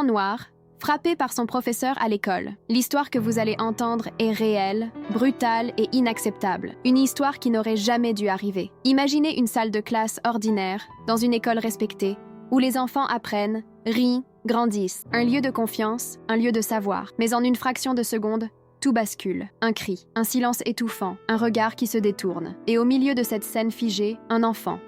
noir, frappé par son professeur à l'école. L'histoire que vous allez entendre est réelle, brutale et inacceptable. Une histoire qui n'aurait jamais dû arriver. Imaginez une salle de classe ordinaire, dans une école respectée, où les enfants apprennent, rient, grandissent. Un lieu de confiance, un lieu de savoir. Mais en une fraction de seconde, tout bascule. Un cri, un silence étouffant, un regard qui se détourne. Et au milieu de cette scène figée, un enfant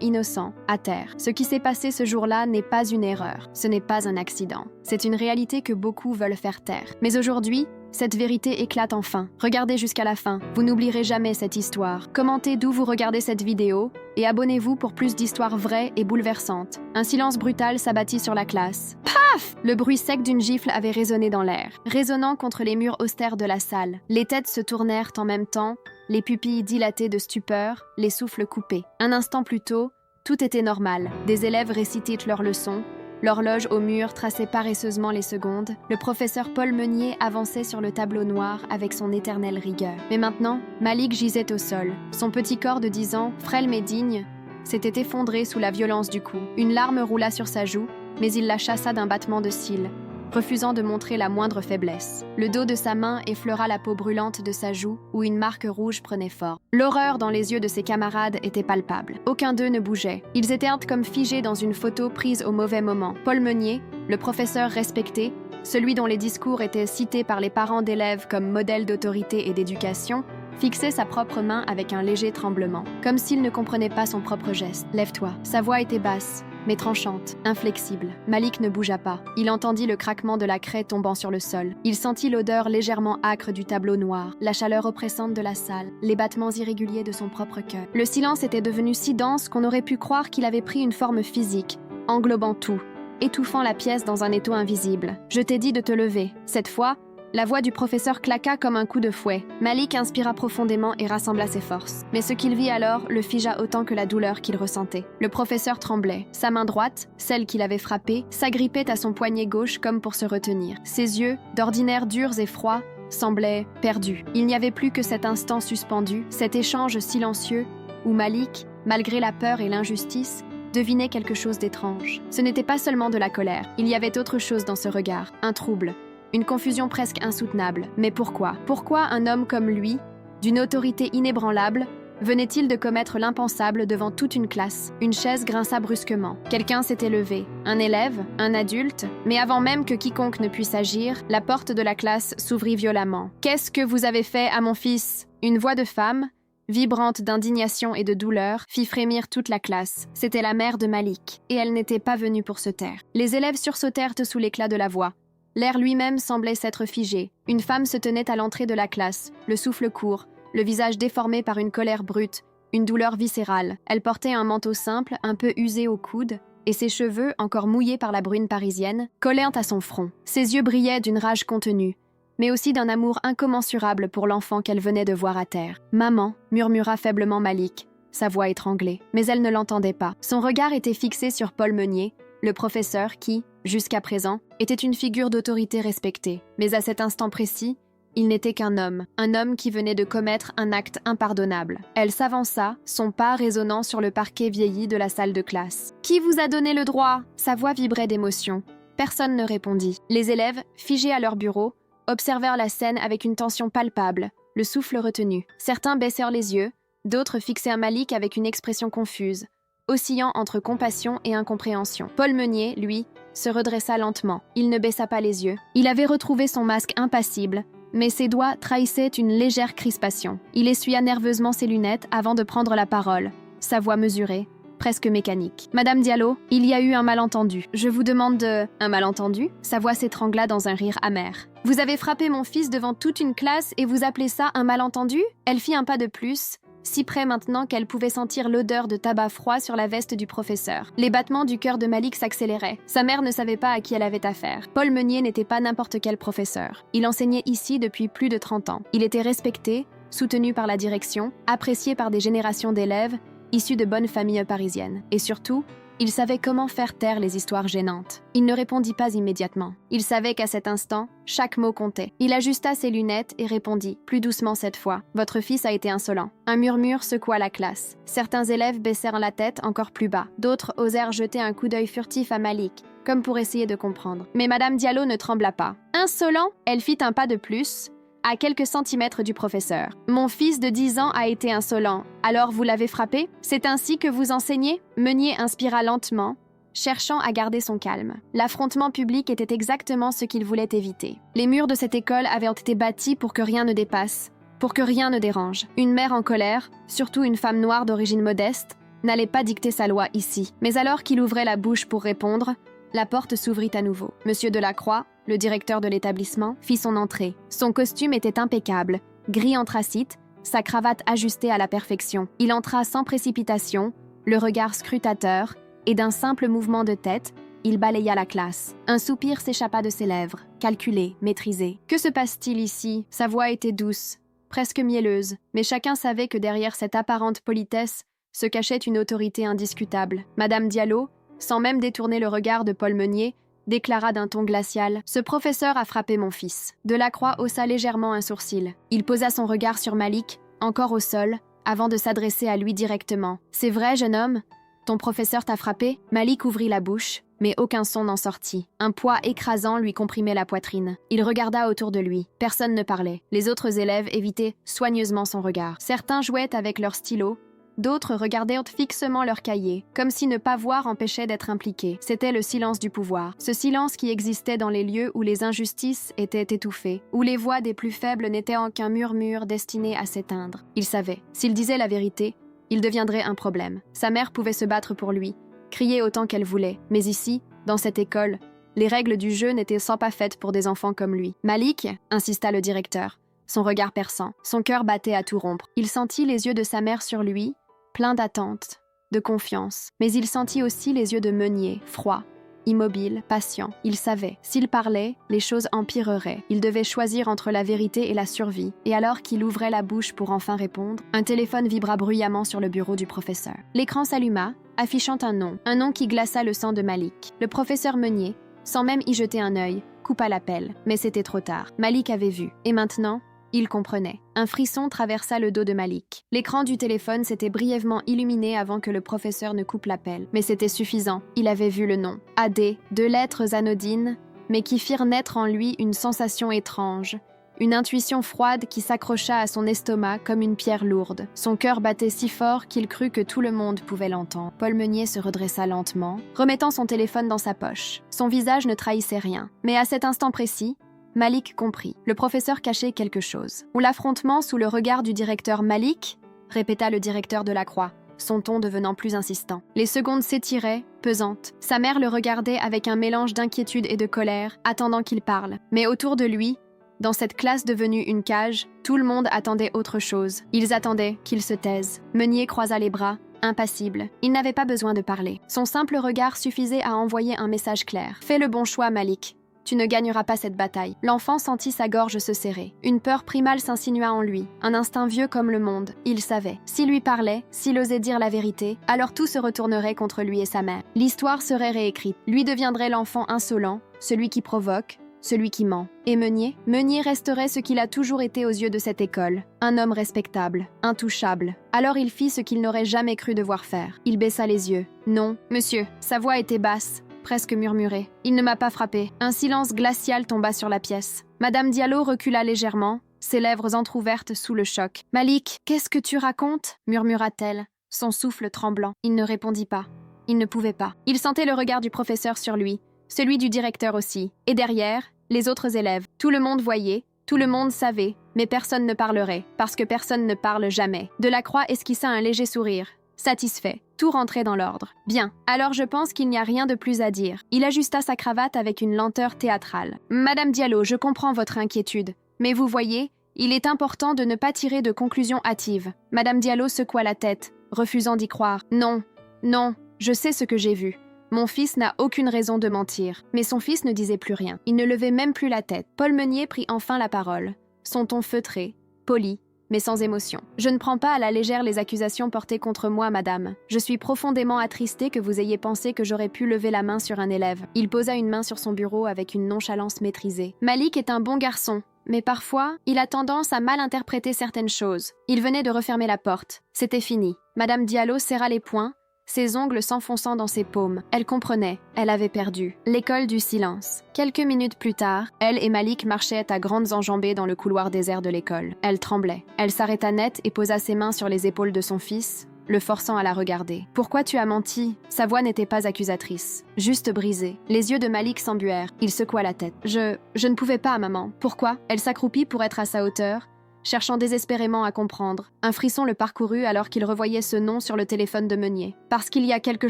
innocent, à terre. Ce qui s'est passé ce jour-là n'est pas une erreur, ce n'est pas un accident. C'est une réalité que beaucoup veulent faire taire. Mais aujourd'hui, cette vérité éclate enfin. Regardez jusqu'à la fin, vous n'oublierez jamais cette histoire. Commentez d'où vous regardez cette vidéo et abonnez-vous pour plus d'histoires vraies et bouleversantes. Un silence brutal s'abattit sur la classe. Paf! Le bruit sec d'une gifle avait résonné dans l'air, résonnant contre les murs austères de la salle. Les têtes se tournèrent en même temps, les pupilles dilatées de stupeur, les souffles coupés. Un instant plus tôt, tout était normal. Des élèves récitaient leurs leçons, l'horloge au mur traçait paresseusement les secondes. Le professeur Paul Meunier avançait sur le tableau noir avec son éternelle rigueur. Mais maintenant, Malik gisait au sol. Son petit corps de 10 ans, frêle mais digne, s'était effondré sous la violence du coup. Une larme roula sur sa joue, mais il la chassa d'un battement de cils, refusant de montrer la moindre faiblesse. Le dos de sa main effleura la peau brûlante de sa joue, où une marque rouge prenait forme. L'horreur dans les yeux de ses camarades était palpable. Aucun d'eux ne bougeait. Ils étaient comme figés dans une photo prise au mauvais moment. Paul Meunier, le professeur respecté, celui dont les discours étaient cités par les parents d'élèves comme modèle d'autorité et d'éducation, fixait sa propre main avec un léger tremblement, comme s'il ne comprenait pas son propre geste. « Lève-toi ». Sa voix était basse, mais tranchante, inflexible. Malik ne bougea pas. Il entendit le craquement de la craie tombant sur le sol. Il sentit l'odeur légèrement âcre du tableau noir, la chaleur oppressante de la salle, les battements irréguliers de son propre cœur. Le silence était devenu si dense qu'on aurait pu croire qu'il avait pris une forme physique, englobant tout, étouffant la pièce dans un étau invisible. « Je t'ai dit de te lever. » Cette fois, la voix du professeur claqua comme un coup de fouet. Malik inspira profondément et rassembla ses forces. Mais ce qu'il vit alors le figea autant que la douleur qu'il ressentait. Le professeur tremblait. Sa main droite, celle qu'il avait frappée, s'agrippait à son poignet gauche comme pour se retenir. Ses yeux, d'ordinaire durs et froids, semblaient perdus. Il n'y avait plus que cet instant suspendu, cet échange silencieux où Malik, malgré la peur et l'injustice, devinait quelque chose d'étrange. Ce n'était pas seulement de la colère. Il y avait autre chose dans ce regard, un trouble. Une confusion presque insoutenable. Mais pourquoi? Pourquoi un homme comme lui, d'une autorité inébranlable, venait-il de commettre l'impensable devant toute une classe? Une chaise grinça brusquement. Quelqu'un s'était levé. Un élève? Un adulte? Mais avant même que quiconque ne puisse agir, la porte de la classe s'ouvrit violemment. « Qu'est-ce que vous avez fait à mon fils ?» Une voix de femme, vibrante d'indignation et de douleur, fit frémir toute la classe. C'était la mère de Malik, et elle n'était pas venue pour se taire. Les élèves sursautèrent sous l'éclat de la voix. L'air lui-même semblait s'être figé. Une femme se tenait à l'entrée de la classe, le souffle court, le visage déformé par une colère brute, une douleur viscérale. Elle portait un manteau simple, un peu usé au coude, et ses cheveux, encore mouillés par la brune parisienne, collaient à son front. Ses yeux brillaient d'une rage contenue, mais aussi d'un amour incommensurable pour l'enfant qu'elle venait de voir à terre. « Maman », murmura faiblement Malik, sa voix étranglée. Mais elle ne l'entendait pas. Son regard était fixé sur Paul Meunier, le professeur qui, jusqu'à présent, était une figure d'autorité respectée. Mais à cet instant précis, il n'était qu'un homme qui venait de commettre un acte impardonnable. Elle s'avança, son pas résonnant sur le parquet vieilli de la salle de classe. « Qui vous a donné le droit ?» Sa voix vibrait d'émotion. Personne ne répondit. Les élèves, figés à leur bureau, observèrent la scène avec une tension palpable, le souffle retenu. Certains baissèrent les yeux, d'autres fixèrent Malik avec une expression confuse, oscillant entre compassion et incompréhension. Paul Meunier, lui, se redressa lentement. Il ne baissa pas les yeux. Il avait retrouvé son masque impassible, mais ses doigts trahissaient une légère crispation. Il essuya nerveusement ses lunettes avant de prendre la parole, sa voix mesurée, presque mécanique. « Madame Diallo, il y a eu un malentendu. Je vous demande de... » « Un malentendu ?» Sa voix s'étrangla dans un rire amer. « Vous avez frappé mon fils devant toute une classe et vous appelez ça un malentendu ?» Elle fit un pas de plus, si près maintenant qu'elle pouvait sentir l'odeur de tabac froid sur la veste du professeur. Les battements du cœur de Malik s'accéléraient. Sa mère ne savait pas à qui elle avait affaire. Paul Meunier n'était pas n'importe quel professeur. Il enseignait ici depuis plus de 30 ans. Il était respecté, soutenu par la direction, apprécié par des générations d'élèves, issus de bonnes familles parisiennes. Et surtout, Il savait comment faire taire les histoires gênantes. Il ne répondit pas immédiatement. Il savait qu'à cet instant, chaque mot comptait. Il ajusta ses lunettes et répondit, plus doucement cette fois. « Votre fils a été insolent. » Un murmure secoua la classe. Certains élèves baissèrent la tête encore plus bas. D'autres osèrent jeter un coup d'œil furtif à Malik, comme pour essayer de comprendre. Mais Madame Diallo ne trembla pas. « Insolent ?» Elle fit un pas de plus, à quelques centimètres du professeur. « Mon fils de 10 ans a été insolent. Alors vous l'avez frappé? C'est ainsi que vous enseignez ?» Meunier inspira lentement, cherchant à garder son calme. L'affrontement public était exactement ce qu'il voulait éviter. Les murs de cette école avaient été bâtis pour que rien ne dépasse, pour que rien ne dérange. Une mère en colère, surtout une femme noire d'origine modeste, n'allait pas dicter sa loi ici. Mais alors qu'il ouvrait la bouche pour répondre, la porte s'ouvrit à nouveau. Monsieur Delacroix, le directeur de l'établissement, fit son entrée. Son costume était impeccable, gris anthracite, sa cravate ajustée à la perfection. Il entra sans précipitation, le regard scrutateur, et d'un simple mouvement de tête, il balaya la classe. Un soupir s'échappa de ses lèvres, calculé, maîtrisé. Que se passe-t-il ici? Sa voix était douce, presque mielleuse, mais chacun savait que derrière cette apparente politesse se cachait une autorité indiscutable. Madame Diallo, sans même détourner le regard de Paul Meunier, déclara d'un ton glacial « Ce professeur a frappé mon fils. » Delacroix haussa légèrement un sourcil. Il posa son regard sur Malik, encore au sol, avant de s'adresser à lui directement. « C'est vrai, jeune homme? Ton professeur t'a frappé ?» Malik ouvrit la bouche, mais aucun son n'en sortit. Un poids écrasant lui comprimait la poitrine. Il regarda autour de lui. Personne ne parlait. Les autres élèves évitaient soigneusement son regard. Certains jouaient avec leurs stylos, d'autres regardaient fixement leur cahier, comme si ne pas voir empêchait d'être impliqués. C'était le silence du pouvoir. Ce silence qui existait dans les lieux où les injustices étaient étouffées, où les voix des plus faibles n'étaient qu'un murmure destiné à s'éteindre. Il savait, s'il disait la vérité, il deviendrait un problème. Sa mère pouvait se battre pour lui, crier autant qu'elle voulait. Mais ici, dans cette école, les règles du jeu n'étaient sans pas faites pour des enfants comme lui. « Malik » insista le directeur, son regard perçant. Son cœur battait à tout rompre. Il sentit les yeux de sa mère sur lui, plein d'attente, de confiance. Mais il sentit aussi les yeux de Meunier, froids, immobile, patient. Il savait, s'il parlait, les choses empireraient. Il devait choisir entre la vérité et la survie. Et alors qu'il ouvrait la bouche pour enfin répondre, un téléphone vibra bruyamment sur le bureau du professeur. L'écran s'alluma, affichant un nom qui glaça le sang de Malik. Le professeur Meunier, sans même y jeter un œil, coupa l'appel. Mais c'était trop tard. Malik avait vu. Et maintenant, il comprenait. Un frisson traversa le dos de Malik. L'écran du téléphone s'était brièvement illuminé avant que le professeur ne coupe l'appel. Mais c'était suffisant. Il avait vu le nom. AD, 2 lettres anodines, mais qui firent naître en lui une sensation étrange, une intuition froide qui s'accrocha à son estomac comme une pierre lourde. Son cœur battait si fort qu'il crut que tout le monde pouvait l'entendre. Paul Meunier se redressa lentement, remettant son téléphone dans sa poche. Son visage ne trahissait rien. Mais à cet instant précis, Malik comprit. Le professeur cachait quelque chose. « Ou l'affrontement sous le regard du directeur Malik ?» répéta le directeur Delacroix, son ton devenant plus insistant. Les secondes s'étiraient, pesantes. Sa mère le regardait avec un mélange d'inquiétude et de colère, attendant qu'il parle. Mais autour de lui, dans cette classe devenue une cage, tout le monde attendait autre chose. Ils attendaient qu'il se taise. Meunier croisa les bras, impassible. Il n'avait pas besoin de parler. Son simple regard suffisait à envoyer un message clair. « Fais le bon choix, Malik. Tu ne gagneras pas cette bataille. » L'enfant sentit sa gorge se serrer. Une peur primale s'insinua en lui, un instinct vieux comme le monde. Il savait. S'il lui parlait, s'il osait dire la vérité, alors tout se retournerait contre lui et sa mère. L'histoire serait réécrite. Lui deviendrait l'enfant insolent, celui qui provoque, celui qui ment. Et Meunier? Meunier resterait ce qu'il a toujours été aux yeux de cette école. Un homme respectable, intouchable. Alors il fit ce qu'il n'aurait jamais cru devoir faire. Il baissa les yeux. « Non, monsieur. » Sa voix était basse, presque murmurée. « Il ne m'a pas frappé. » Un silence glacial tomba sur la pièce. Madame Diallo recula légèrement, ses lèvres entr'ouvertes sous le choc. « Malik, qu'est-ce que tu racontes ?» murmura-t-elle, son souffle tremblant. Il ne répondit pas. Il ne pouvait pas. Il sentait le regard du professeur sur lui, celui du directeur aussi. Et derrière, les autres élèves. Tout le monde voyait, tout le monde savait, mais personne ne parlerait, parce que personne ne parle jamais. Delacroix esquissa un léger sourire. Satisfait. Tout rentrait dans l'ordre. Bien, alors je pense qu'il n'y a rien de plus à dire. Il ajusta sa cravate avec une lenteur théâtrale. « Madame Diallo, je comprends votre inquiétude. Mais vous voyez, il est important de ne pas tirer de conclusions hâtives. » Madame Diallo secoua la tête, refusant d'y croire. « Non, non, je sais ce que j'ai vu. Mon fils n'a aucune raison de mentir. » Mais son fils ne disait plus rien. Il ne levait même plus la tête. Paul Meunier prit enfin la parole. Son ton feutré, poli, mais sans émotion. « Je ne prends pas à la légère les accusations portées contre moi, madame. Je suis profondément attristée que vous ayez pensé que j'aurais pu lever la main sur un élève. » Il posa une main sur son bureau avec une nonchalance maîtrisée. « Malik est un bon garçon. Mais parfois, il a tendance à mal interpréter certaines choses. » Il venait de refermer la porte. C'était fini. Madame Diallo serra les poings, ses ongles s'enfonçant dans ses paumes. Elle comprenait, elle avait perdu. L'école du silence. Quelques minutes plus tard, elle et Malik marchaient à grandes enjambées dans le couloir désert de l'école. Elle tremblait. Elle s'arrêta net et posa ses mains sur les épaules de son fils, le forçant à la regarder. « Pourquoi tu as menti ?» Sa voix n'était pas accusatrice, juste brisée. Les yeux de Malik s'embuèrent. Il secoua la tête. « Je ne pouvais pas, maman. Pourquoi ?» Elle s'accroupit pour être à sa hauteur, cherchant désespérément à comprendre. Un frisson le parcourut alors qu'il revoyait ce nom sur le téléphone de Meunier. « Parce qu'il y a quelque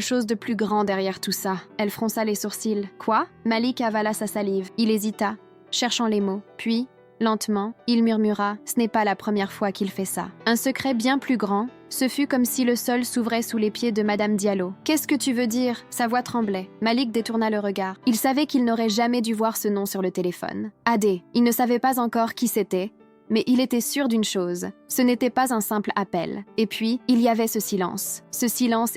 chose de plus grand derrière tout ça. » Elle fronça les sourcils. « Quoi ?» Malik avala sa salive. Il hésita, cherchant les mots. Puis, lentement, il murmura « Ce n'est pas la première fois qu'il fait ça. » Un secret bien plus grand. Ce fut comme si le sol s'ouvrait sous les pieds de Madame Diallo. « Qu'est-ce que tu veux dire ?» Sa voix tremblait. Malik détourna le regard. Il savait qu'il n'aurait jamais dû voir ce nom sur le téléphone. Adé. Il ne savait pas encore qui c'était, mais il était sûr d'une chose, ce n'était pas un simple appel. Et puis, il y avait ce silence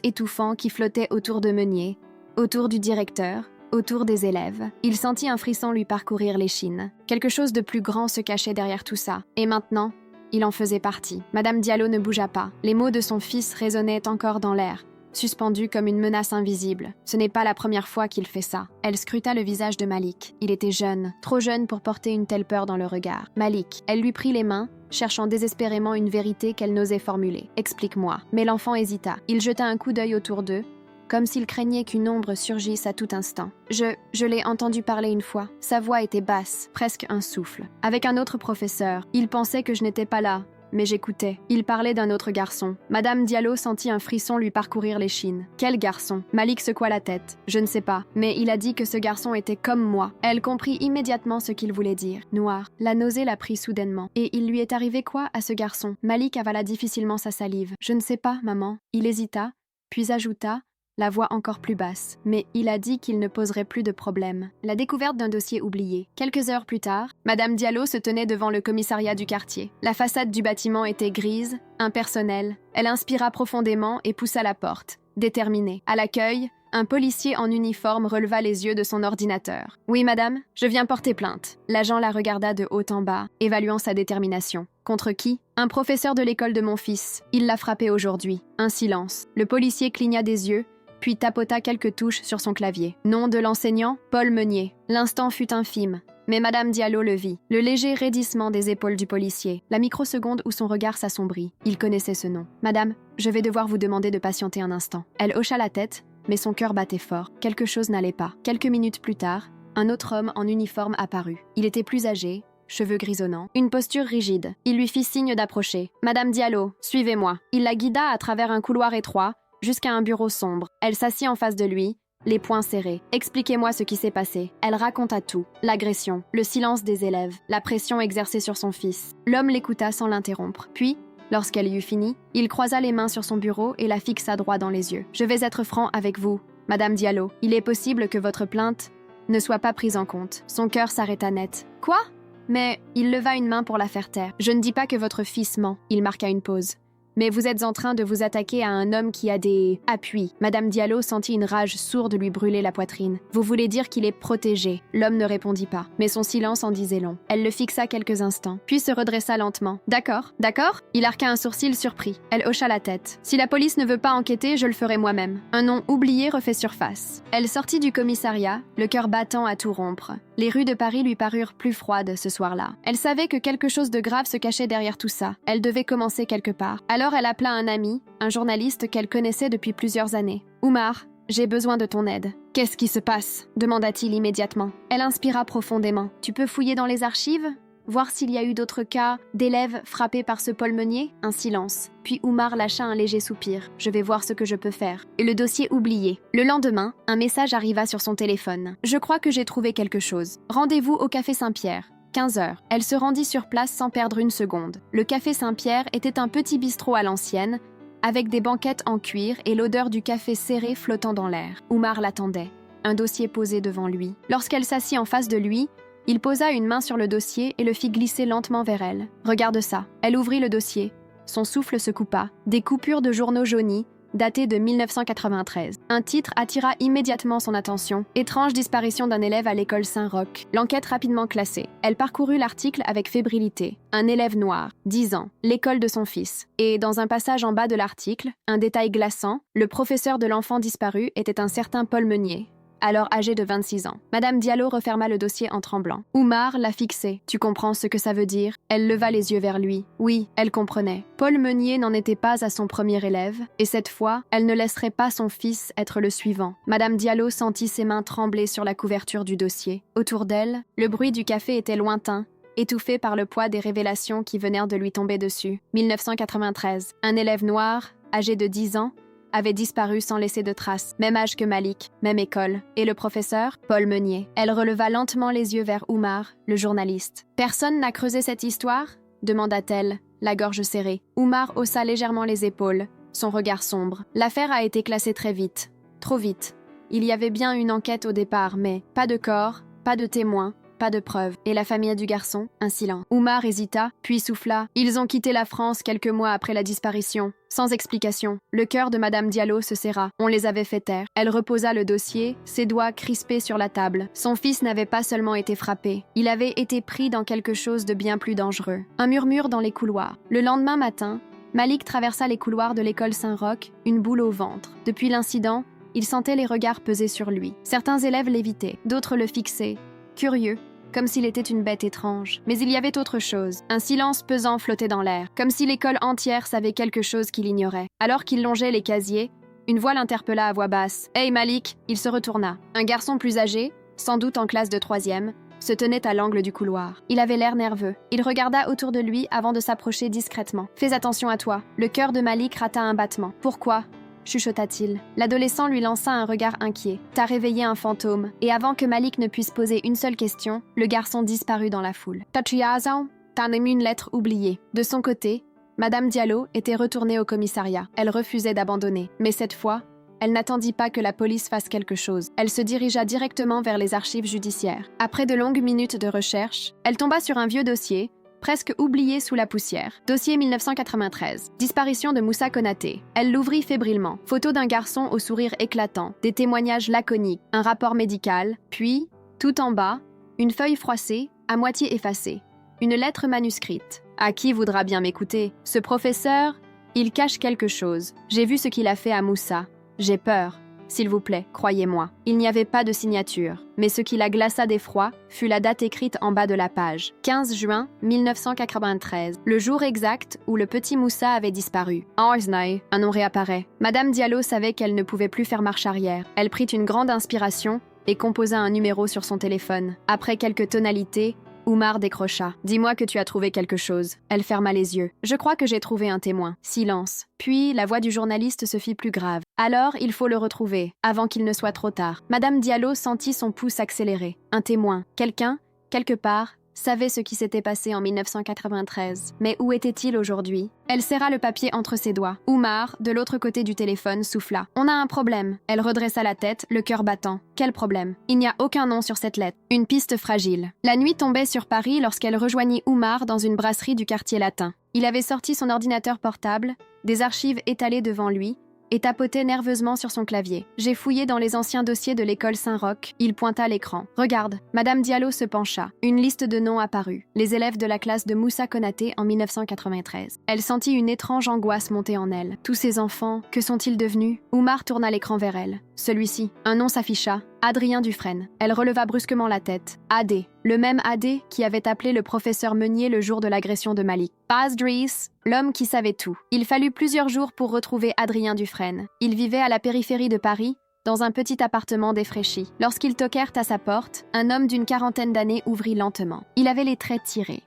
étouffant qui flottait autour de Meunier, autour du directeur, autour des élèves. Il sentit un frisson lui parcourir l'échine. Quelque chose de plus grand se cachait derrière tout ça. Et maintenant, il en faisait partie. Madame Diallo ne bougea pas. Les mots de son fils résonnaient encore dans l'air, suspendus comme une menace invisible. Ce n'est pas la première fois qu'il fait ça. Elle scruta le visage de Malik. Il était jeune, trop jeune pour porter une telle peur dans le regard. Malik. Elle lui prit les mains, cherchant désespérément une vérité qu'elle n'osait formuler. « Explique-moi. » Mais l'enfant hésita. Il jeta un coup d'œil autour d'eux, comme s'il craignait qu'une ombre surgisse à tout instant. Je l'ai entendu parler une fois. Sa voix était basse, presque un souffle. Avec un autre professeur. Il pensait que je n'étais pas là, mais j'écoutais. Il parlait d'un autre garçon. Madame Diallo sentit un frisson lui parcourir l'échine. Quel garçon? Malik secoua la tête. Je ne sais pas, mais il a dit que ce garçon était comme moi. Elle comprit immédiatement ce qu'il voulait dire. Noir. La nausée la prit soudainement. Et il lui est arrivé quoi à ce garçon? Malik avala difficilement sa salive. Je ne sais pas, maman. Il hésita, puis ajouta, la voix encore plus basse. Mais il a dit qu'il ne poserait plus de problème. La découverte d'un dossier oublié. Quelques heures plus tard, Madame Diallo se tenait devant le commissariat du quartier. La façade du bâtiment était grise, impersonnelle. Elle inspira profondément et poussa la porte, déterminée. À l'accueil, un policier en uniforme releva les yeux de son ordinateur. « Oui, madame, je viens porter plainte. » L'agent la regarda de haut en bas, évaluant sa détermination. « Contre qui ?»« Un professeur de l'école de mon fils. Il l'a frappé aujourd'hui. » Un silence. Le policier cligna des yeux, puis tapota quelques touches sur son clavier. Nom de l'enseignant, Paul Meunier. L'instant fut infime, mais Madame Diallo le vit. Le léger raidissement des épaules du policier, la microseconde où son regard s'assombrit. Il connaissait ce nom. « Madame, je vais devoir vous demander de patienter un instant. » Elle hocha la tête, mais son cœur battait fort. Quelque chose n'allait pas. Quelques minutes plus tard, un autre homme en uniforme apparut. Il était plus âgé, cheveux grisonnants, une posture rigide. Il lui fit signe d'approcher. « Madame Diallo, suivez-moi. » Il la guida à travers un couloir étroit, jusqu'à un bureau sombre. Elle s'assit en face de lui, les poings serrés. « Expliquez-moi ce qui s'est passé. » Elle raconta tout. L'agression, le silence des élèves, la pression exercée sur son fils. L'homme l'écouta sans l'interrompre. Puis, lorsqu'elle y eut fini, il croisa les mains sur son bureau et la fixa droit dans les yeux. « Je vais être franc avec vous, Madame Diallo. Il est possible que votre plainte ne soit pas prise en compte. » Son cœur s'arrêta net. « Quoi ?» Mais il leva une main pour la faire taire. « Je ne dis pas que votre fils ment. » Il marqua une pause. Mais vous êtes en train de vous attaquer à un homme qui a des appuis. Madame Diallo sentit une rage sourde lui brûler la poitrine. Vous voulez dire qu'il est protégé? L'homme ne répondit pas, mais son silence en disait long. Elle le fixa quelques instants, puis se redressa lentement. D'accord, d'accord? Il arqua un sourcil surpris. Elle hocha la tête. Si la police ne veut pas enquêter, je le ferai moi-même. Un nom oublié refait surface. Elle sortit du commissariat, le cœur battant à tout rompre. Les rues de Paris lui parurent plus froides ce soir-là. Elle savait que quelque chose de grave se cachait derrière tout ça. Elle devait commencer quelque part. Alors elle appela un ami, un journaliste qu'elle connaissait depuis plusieurs années. « Oumar, j'ai besoin de ton aide. »« Qu'est-ce qui se passe ?» demanda-t-il immédiatement. Elle inspira profondément. « Tu peux fouiller dans les archives ? Voir s'il y a eu d'autres cas d'élèves frappés par ce Paul Meunier ?» Un silence. Puis Oumar lâcha un léger soupir. « Je vais voir ce que je peux faire. » Et le dossier oublié. Le lendemain, un message arriva sur son téléphone. « Je crois que j'ai trouvé quelque chose. Rendez-vous au Café Saint-Pierre. » 15 heures. Elle se rendit sur place sans perdre une seconde. Le Café Saint-Pierre était un petit bistrot à l'ancienne, avec des banquettes en cuir et l'odeur du café serré flottant dans l'air. Oumar l'attendait, un dossier posé devant lui. Lorsqu'elle s'assit en face de lui, Il posa une main sur le dossier et le fit glisser lentement vers elle. « Regarde ça. » Elle ouvrit le dossier. Son souffle se coupa. Des coupures de journaux jaunis, daté de 1993. Un titre attira immédiatement son attention. Étrange disparition d'un élève à l'école Saint-Roch. L'enquête rapidement classée. Elle parcourut l'article avec fébrilité. Un élève noir, 10 ans, l'école de son fils. Et dans un passage en bas de l'article, un détail glaçant, le professeur de l'enfant disparu était un certain Paul Meunier, alors âgé de 26 ans. Madame Diallo referma le dossier en tremblant. Oumar la fixait. « Tu comprends ce que ça veut dire ?» Elle leva les yeux vers lui. Oui, elle comprenait. Paul Meunier n'en était pas à son premier élève, et cette fois, elle ne laisserait pas son fils être le suivant. Madame Diallo sentit ses mains trembler sur la couverture du dossier. Autour d'elle, le bruit du café était lointain, étouffé par le poids des révélations qui venaient de lui tomber dessus. 1993. Un élève noir, âgé de 10 ans, avait disparu sans laisser de traces, même âge que Malik, même école. Et le professeur, Paul Meunier. Elle releva lentement les yeux vers Oumar, le journaliste. « Personne n'a creusé cette histoire ?» demanda-t-elle, la gorge serrée. Oumar haussa légèrement les épaules, son regard sombre. L'affaire a été classée très vite. Trop vite. Il y avait bien une enquête au départ, mais pas de corps, pas de témoins, pas de preuves. Et la famille du garçon, un silence. Oumar hésita, puis souffla. Ils ont quitté la France quelques mois après la disparition. Sans explication. Le cœur de Madame Diallo se serra. On les avait fait taire. Elle reposa le dossier, ses doigts crispés sur la table. Son fils n'avait pas seulement été frappé. Il avait été pris dans quelque chose de bien plus dangereux. Un murmure dans les couloirs. Le lendemain matin, Malik traversa les couloirs de l'école Saint-Roch, une boule au ventre. Depuis l'incident, il sentait les regards peser sur lui. Certains élèves l'évitaient, d'autres le fixaient. Curieux, comme s'il était une bête étrange. Mais il y avait autre chose. Un silence pesant flottait dans l'air, comme si l'école entière savait quelque chose qu'il ignorait. Alors qu'il longeait les casiers, une voix l'interpella à voix basse. « Hey Malik !» Il se retourna. Un garçon plus âgé, sans doute en classe de 3e, se tenait à l'angle du couloir. Il avait l'air nerveux. Il regarda autour de lui avant de s'approcher discrètement. « Fais attention à toi. » Le cœur de Malik rata un battement. « Pourquoi ?» chuchota-t-il. L'adolescent lui lança un regard inquiet. « T'as réveillé un fantôme. » Et avant que Malik ne puisse poser une seule question, le garçon disparut dans la foule. « T'as émis une lettre oubliée. » De son côté, Madame Diallo était retournée au commissariat. Elle refusait d'abandonner. Mais cette fois, elle n'attendit pas que la police fasse quelque chose. Elle se dirigea directement vers les archives judiciaires. Après de longues minutes de recherche, elle tomba sur un vieux dossier, presque oublié sous la poussière. Dossier 1993. Disparition de Moussa Konaté. Elle l'ouvrit fébrilement. Photo d'un garçon au sourire éclatant, des témoignages laconiques, un rapport médical, puis, tout en bas, une feuille froissée, à moitié effacée. Une lettre manuscrite. À qui voudra bien m'écouter? Ce professeur, il cache quelque chose. J'ai vu ce qu'il a fait à Moussa. J'ai peur. S'il vous plaît, croyez-moi. Il n'y avait pas de signature, mais ce qui la glaça d'effroi fut la date écrite en bas de la page. 15 juin 1993, le jour exact où le petit Moussa avait disparu. Arsnay, un nom réapparaît. Madame Diallo savait qu'elle ne pouvait plus faire marche arrière. Elle prit une grande inspiration et composa un numéro sur son téléphone. Après quelques tonalités, Oumar décrocha. « Dis-moi que tu as trouvé quelque chose. » Elle ferma les yeux. « Je crois que j'ai trouvé un témoin. » Silence. Puis, la voix du journaliste se fit plus grave. « Alors, il faut le retrouver, avant qu'il ne soit trop tard. » Madame Diallo sentit son pouce accélérer. Un témoin. Quelqu'un, quelque part, savait ce qui s'était passé en 1993. Mais où était-il aujourd'hui? Elle serra le papier entre ses doigts. Oumar, de l'autre côté du téléphone, souffla. « On a un problème. » Elle redressa la tête, le cœur battant. « Quel problème? » « Il n'y a aucun nom sur cette lettre. Une piste fragile. » La nuit tombait sur Paris lorsqu'elle rejoignit Oumar dans une brasserie du quartier latin. Il avait sorti son ordinateur portable, des archives étalées devant lui, et tapotait nerveusement sur son clavier. « J'ai fouillé dans les anciens dossiers de l'école Saint-Roch. » Il pointa l'écran. « Regarde. » Madame Diallo se pencha. Une liste de noms apparut. Les élèves de la classe de Moussa Konaté en 1993. Elle sentit une étrange angoisse monter en elle. Tous ces enfants, que sont-ils devenus? Oumar tourna l'écran vers elle. Celui-ci. Un nom s'afficha. Adrien Dufresne. Elle releva brusquement la tête. AD. Le même AD qui avait appelé le professeur Meunier le jour de l'agression de Malik. Paz Driss, l'homme qui savait tout. Il fallut plusieurs jours pour retrouver Adrien Dufresne. Il vivait à la périphérie de Paris, dans un petit appartement défraîchi. Lorsqu'ils toquèrent à sa porte, un homme d'une quarantaine d'années ouvrit lentement. Il avait les traits tirés,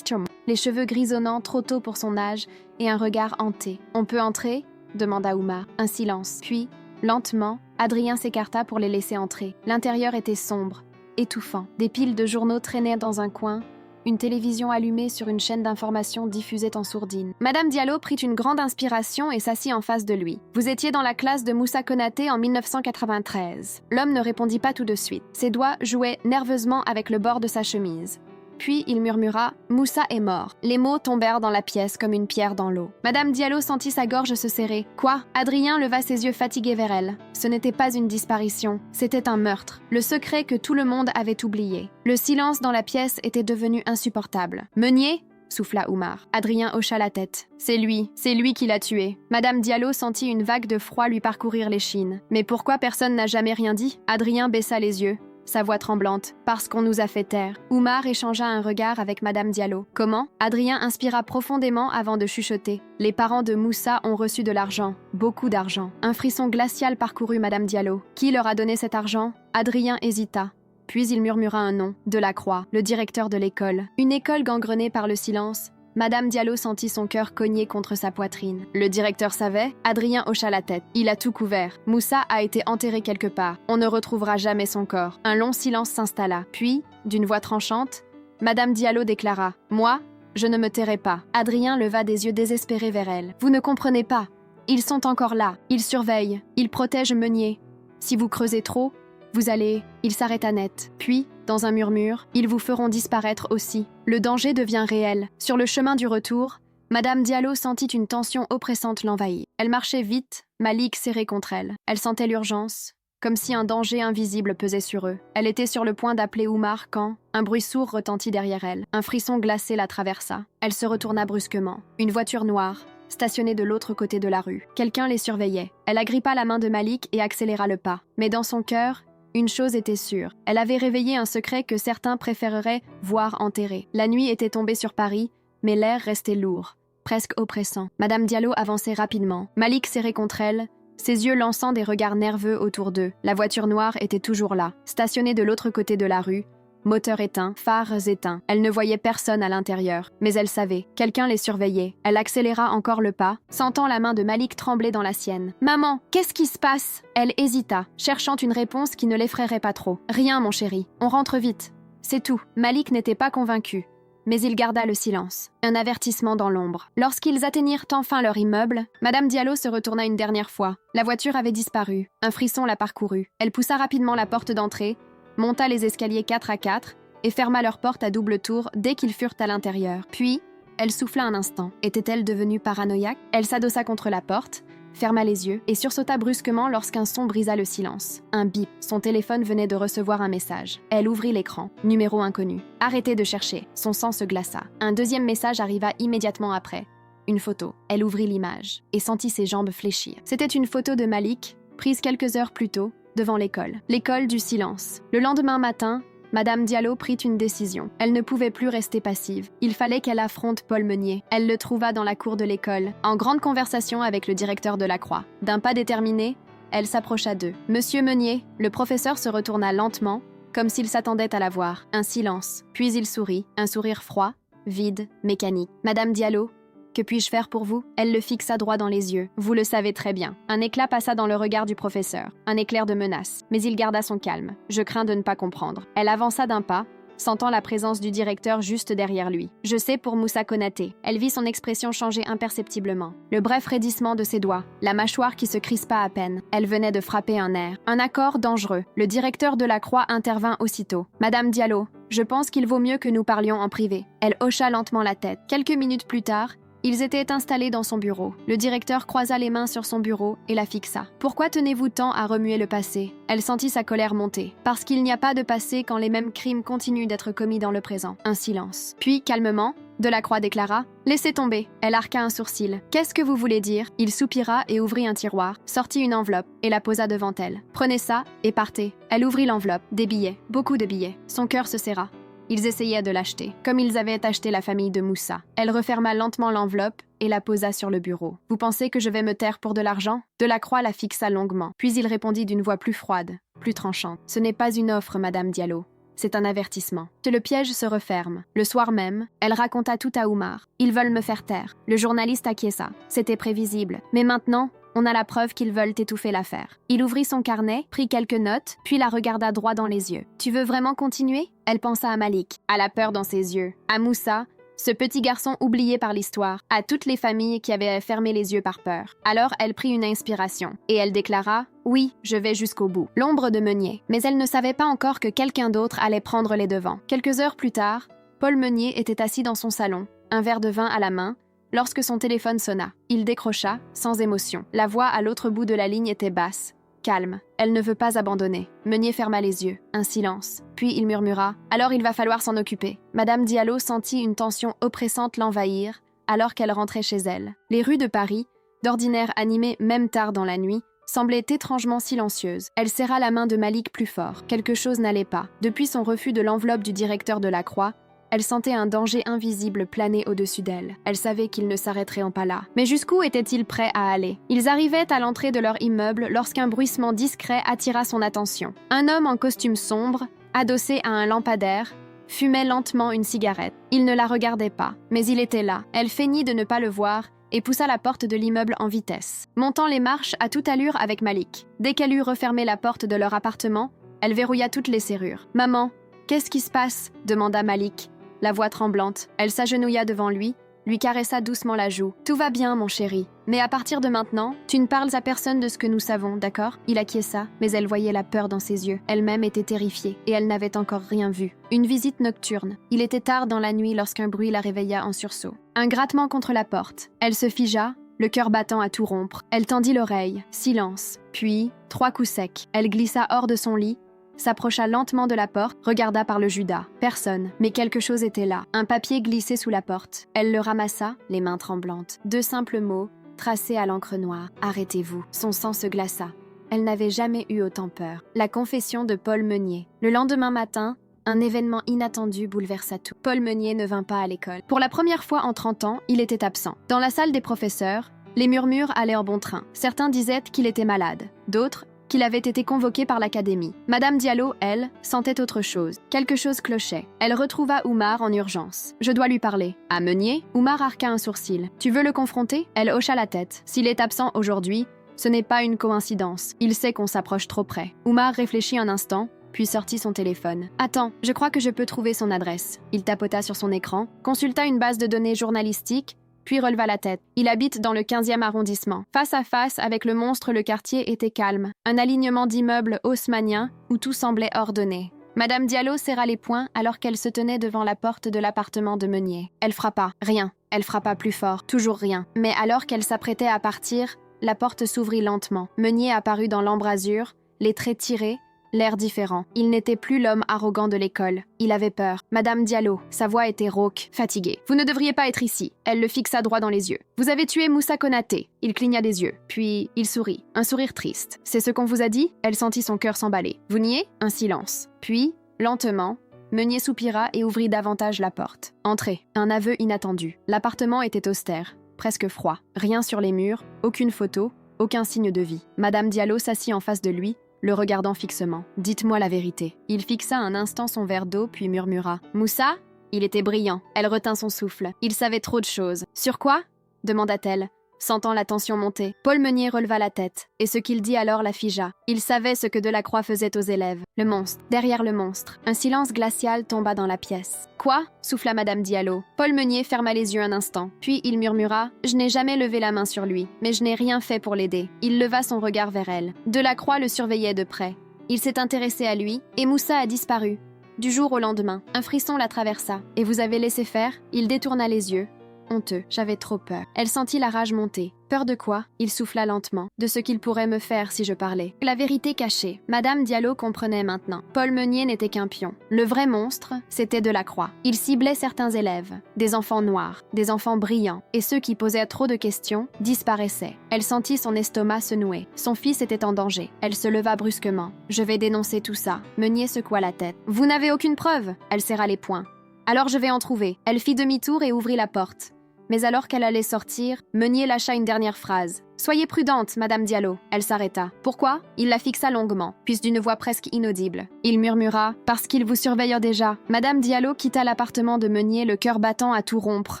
les cheveux grisonnants trop tôt pour son âge et un regard hanté. « On peut entrer ?» demanda Oumar. Un silence. Puis, lentement, Adrien s'écarta pour les laisser entrer. L'intérieur était sombre, étouffant. Des piles de journaux traînaient dans un coin, une télévision allumée sur une chaîne d'information diffusait en sourdine. Madame Diallo prit une grande inspiration et s'assit en face de lui. « Vous étiez dans la classe de Moussa Konaté en 1993. » L'homme ne répondit pas tout de suite. Ses doigts jouaient nerveusement avec le bord de sa chemise. Puis il murmura « Moussa est mort ». Les mots tombèrent dans la pièce comme une pierre dans l'eau. Madame Diallo sentit sa gorge se serrer. « Quoi ?» Adrien leva ses yeux fatigués vers elle. Ce n'était pas une disparition, c'était un meurtre. Le secret que tout le monde avait oublié. Le silence dans la pièce était devenu insupportable. « Meunier ?» souffla Oumar. Adrien hocha la tête. « C'est lui qui l'a tué. » Madame Diallo sentit une vague de froid lui parcourir l'échine. « Mais pourquoi personne n'a jamais rien dit ?» Adrien baissa les yeux. Sa voix tremblante. « Parce qu'on nous a fait taire. » Oumar échangea un regard avec Madame Diallo. « Comment ?» Adrien inspira profondément avant de chuchoter. « Les parents de Moussa ont reçu de l'argent. Beaucoup d'argent. » Un frisson glacial parcourut Madame Diallo. « Qui leur a donné cet argent ?» Adrien hésita. Puis il murmura un nom. Delacroix, le directeur de l'école. Une école gangrenée par le silence. Madame Diallo sentit son cœur cogner contre sa poitrine. Le directeur savait. Adrien hocha la tête. Il a tout couvert. Moussa a été enterré quelque part. On ne retrouvera jamais son corps. Un long silence s'installa. Puis, d'une voix tranchante, Madame Diallo déclara « Moi, je ne me tairai pas. » Adrien leva des yeux désespérés vers elle. « Vous ne comprenez pas. Ils sont encore là. Ils surveillent. Ils protègent Meunier. Si vous creusez trop, vous allez... » Il s'arrêta net. Puis, dans un murmure, ils vous feront disparaître aussi. Le danger devient réel. Sur le chemin du retour, Madame Diallo sentit une tension oppressante l'envahir. Elle marchait vite, Malik serré contre elle. Elle sentait l'urgence, comme si un danger invisible pesait sur eux. Elle était sur le point d'appeler Oumar quand un bruit sourd retentit derrière elle. Un frisson glacé la traversa. Elle se retourna brusquement. Une voiture noire, stationnée de l'autre côté de la rue. Quelqu'un les surveillait. Elle agrippa la main de Malik et accéléra le pas. Mais dans son cœur, une chose était sûre, elle avait réveillé un secret que certains préféreraient voir enterré. La nuit était tombée sur Paris, mais l'air restait lourd, presque oppressant. Madame Diallo avançait rapidement, Malik serré contre elle, ses yeux lançant des regards nerveux autour d'eux. La voiture noire était toujours là, stationnée de l'autre côté de la rue, moteur éteint, phares éteints. Elle ne voyait personne à l'intérieur, mais elle savait, quelqu'un les surveillait. Elle accéléra encore le pas, sentant la main de Malik trembler dans la sienne. « Maman, qu'est-ce qui se passe ?» Elle hésita, cherchant une réponse qui ne l'effraierait pas trop. « Rien, mon chéri, on rentre vite. C'est tout. » Malik n'était pas convaincu, mais il garda le silence. Un avertissement dans l'ombre. Lorsqu'ils atteignirent enfin leur immeuble, Madame Diallo se retourna une dernière fois. La voiture avait disparu. Un frisson la parcourut. Elle poussa rapidement la porte d'entrée, monta les escaliers 4 à 4 et ferma leur porte à double tour dès qu'ils furent à l'intérieur. Puis, elle souffla un instant. Était-elle devenue paranoïaque? Elle s'adossa contre la porte, ferma les yeux et sursauta brusquement lorsqu'un son brisa le silence. Un bip. Son téléphone venait de recevoir un message. Elle ouvrit l'écran. Numéro inconnu. Arrêtez de chercher. Son sang se glaça. Un deuxième message arriva immédiatement après. Une photo. Elle ouvrit l'image et sentit ses jambes fléchir. C'était une photo de Malik, prise quelques heures plus tôt, devant l'école. L'école du silence. Le lendemain matin, Madame Diallo prit une décision. Elle ne pouvait plus rester passive. Il fallait qu'elle affronte Paul Meunier. Elle le trouva dans la cour de l'école, en grande conversation avec le directeur Delacroix. D'un pas déterminé, elle s'approcha d'eux. « Monsieur Meunier », le professeur se retourna lentement, comme s'il s'attendait à la voir. Un silence. Puis il sourit, un sourire froid, vide, mécanique. « Madame Diallo, que puis-je faire pour vous ?» Elle le fixa droit dans les yeux. « Vous le savez très bien. » Un éclat passa dans le regard du professeur, un éclair de menace. Mais il garda son calme. « Je crains de ne pas comprendre. » Elle avança d'un pas, sentant la présence du directeur juste derrière lui. « Je sais pour Moussa Konaté. » Elle vit son expression changer imperceptiblement. Le bref raidissement de ses doigts, la mâchoire qui se crispa à peine. Elle venait de frapper un nerf. Un accord dangereux. Le directeur Delacroix intervint aussitôt. « Madame Diallo, je pense qu'il vaut mieux que nous parlions en privé. » Elle hocha lentement la tête. Quelques minutes plus tard, ils étaient installés dans son bureau. Le directeur croisa les mains sur son bureau et la fixa. « Pourquoi tenez-vous tant à remuer le passé ?» Elle sentit sa colère monter. « Parce qu'il n'y a pas de passé quand les mêmes crimes continuent d'être commis dans le présent. » Un silence. Puis, calmement, Delacroix déclara « Laissez tomber. » Elle arqua un sourcil. « Qu'est-ce que vous voulez dire ?» Il soupira et ouvrit un tiroir, sortit une enveloppe et la posa devant elle. « Prenez ça et partez. » Elle ouvrit l'enveloppe. Des billets. Beaucoup de billets. Son cœur se serra. Ils essayaient de l'acheter, comme ils avaient acheté la famille de Moussa. Elle referma lentement l'enveloppe et la posa sur le bureau. « Vous pensez que je vais me taire pour de l'argent ?» Delacroix la fixa longuement. Puis il répondit d'une voix plus froide, plus tranchante. « Ce n'est pas une offre, Madame Diallo. C'est un avertissement. » Le piège se referme. Le soir même, elle raconta tout à Oumar. « Ils veulent me faire taire. » Le journaliste acquiesça. C'était prévisible. Mais maintenant, On a la preuve qu'ils veulent étouffer l'affaire. Il ouvrit son carnet, prit quelques notes, puis la regarda droit dans les yeux. « Tu veux vraiment continuer ?» Elle pensa à Malik, à la peur dans ses yeux, à Moussa, ce petit garçon oublié par l'histoire, à toutes les familles qui avaient fermé les yeux par peur. Alors elle prit une inspiration, et elle déclara « Oui, je vais jusqu'au bout. » L'ombre de Meunier. Mais elle ne savait pas encore que quelqu'un d'autre allait prendre les devants. Quelques heures plus tard, Paul Meunier était assis dans son salon, un verre de vin à la main, lorsque son téléphone sonna. Il décrocha, sans émotion. La voix à l'autre bout de la ligne était basse. Calme. Elle ne veut pas abandonner. Meunier ferma les yeux. Un silence. Puis il murmura « Alors il va falloir s'en occuper. » Madame Diallo sentit une tension oppressante l'envahir alors qu'elle rentrait chez elle. Les rues de Paris, d'ordinaire animées même tard dans la nuit, semblaient étrangement silencieuses. Elle serra la main de Malik plus fort. Quelque chose n'allait pas. Depuis son refus de l'enveloppe du directeur de la Croix, elle sentait un danger invisible planer au-dessus d'elle. Elle savait qu'ils ne s'arrêteraient pas là. Mais jusqu'où étaient-ils prêts à aller? Ils arrivaient à l'entrée de leur immeuble lorsqu'un bruissement discret attira son attention. Un homme en costume sombre, adossé à un lampadaire, fumait lentement une cigarette. Il ne la regardait pas, mais il était là. Elle feignit de ne pas le voir et poussa la porte de l'immeuble en vitesse, montant les marches à toute allure avec Malik. Dès qu'elle eut refermé la porte de leur appartement, elle verrouilla toutes les serrures. « Maman, qu'est-ce qui se passe ?» demanda Malik. La voix tremblante, elle s'agenouilla devant lui caressa doucement la joue. « Tout va bien, mon chéri. Mais à partir de maintenant, tu ne parles à personne de ce que nous savons, d'accord ?» Il acquiesça, mais elle voyait la peur dans ses yeux. Elle-même était terrifiée, et elle n'avait encore rien vu. Une visite nocturne. Il était tard dans la nuit lorsqu'un bruit la réveilla en sursaut. Un grattement contre la porte. Elle se figea, le cœur battant à tout rompre. Elle tendit l'oreille. Silence. Puis, 3 coups secs. Elle glissa hors de son lit, s'approcha lentement de la porte, regarda par le judas. Personne, mais quelque chose était là. Un papier glissé sous la porte. Elle le ramassa, les mains tremblantes. 2 simples mots, tracés à l'encre noire. « Arrêtez-vous ». Son sang se glaça. Elle n'avait jamais eu autant peur. La confession de Paul Meunier. Le lendemain matin, un événement inattendu bouleversa tout. Paul Meunier ne vint pas à l'école. Pour la première fois en 30 ans, il était absent. Dans la salle des professeurs, les murmures allaient en bon train. Certains disaient qu'il était malade. D'autres, qu'il avait été convoqué par l'académie. Madame Diallo, elle, sentait autre chose. Quelque chose clochait. Elle retrouva Oumar en urgence. « Je dois lui parler. »« À Meunier ?» Oumar arqua un sourcil. « Tu veux le confronter ?» Elle hocha la tête. « S'il est absent aujourd'hui, ce n'est pas une coïncidence. Il sait qu'on s'approche trop près. » Oumar réfléchit un instant, puis sortit son téléphone. « Attends, je crois que je peux trouver son adresse. » Il tapota sur son écran, consulta une base de données journalistique, puis releva la tête. Il habite dans le 15e arrondissement. Face à face avec le monstre, le quartier était calme. Un alignement d'immeubles haussmanniens où tout semblait ordonné. Madame Diallo serra les poings alors qu'elle se tenait devant la porte de l'appartement de Meunier. Elle frappa. Rien. Elle frappa plus fort. Toujours rien. Mais alors qu'elle s'apprêtait à partir, la porte s'ouvrit lentement. Meunier apparut dans l'embrasure, les traits tirés, l'air différent. Il n'était plus l'homme arrogant de l'école. Il avait peur. Madame Diallo, sa voix était rauque, fatiguée. « Vous ne devriez pas être ici. » Elle le fixa droit dans les yeux. « Vous avez tué Moussa Konaté. » Il cligna des yeux. Puis, il sourit. Un sourire triste. « C'est ce qu'on vous a dit ?» Elle sentit son cœur s'emballer. « Vous niez ?» Un silence. Puis, lentement, Meunier soupira et ouvrit davantage la porte. « Entrez. » Un aveu inattendu. L'appartement était austère, presque froid. Rien sur les murs, aucune photo, aucun signe de vie. Madame Diallo s'assit en face de lui, le regardant fixement. « Dites-moi la vérité. » Il fixa un instant son verre d'eau, puis murmura. « Moussa ?» Il était brillant. Elle retint son souffle. Il savait trop de choses. « Sur quoi ?» demanda-t-elle, sentant la tension monter. Paul Meunier releva la tête, et ce qu'il dit alors la figea. Il savait ce que Delacroix faisait aux élèves. Le monstre. Derrière le monstre. Un silence glacial tomba dans la pièce. « Quoi ?» souffla Madame Diallo. Paul Meunier ferma les yeux un instant. Puis il murmura « Je n'ai jamais levé la main sur lui, mais je n'ai rien fait pour l'aider. » Il leva son regard vers elle. Delacroix le surveillait de près. Il s'est intéressé à lui, et Moussa a disparu. Du jour au lendemain, un frisson la traversa. « Et vous avez laissé faire ?» Il détourna les yeux. Honteux, j'avais trop peur. Elle sentit la rage monter. Peur de quoi? Il souffla lentement. De ce qu'il pourrait me faire si je parlais. La vérité cachée. Madame Diallo comprenait maintenant. Paul Meunier n'était qu'un pion. Le vrai monstre, c'était Delacroix. Il ciblait certains élèves. Des enfants noirs, des enfants brillants. Et ceux qui posaient trop de questions disparaissaient. Elle sentit son estomac se nouer. Son fils était en danger. Elle se leva brusquement. Je vais dénoncer tout ça. Meunier secoua la tête. Vous n'avez aucune preuve? Elle serra les poings. Alors je vais en trouver. Elle fit demi-tour et ouvrit la porte. Mais alors qu'elle allait sortir, Meunier lâcha une dernière phrase. « Soyez prudente, Madame Diallo. » Elle s'arrêta. « Pourquoi ?» Il la fixa longuement, puis d'une voix presque inaudible. Il murmura « Parce qu'il vous surveille déjà. » Madame Diallo quitta l'appartement de Meunier, le cœur battant à tout rompre.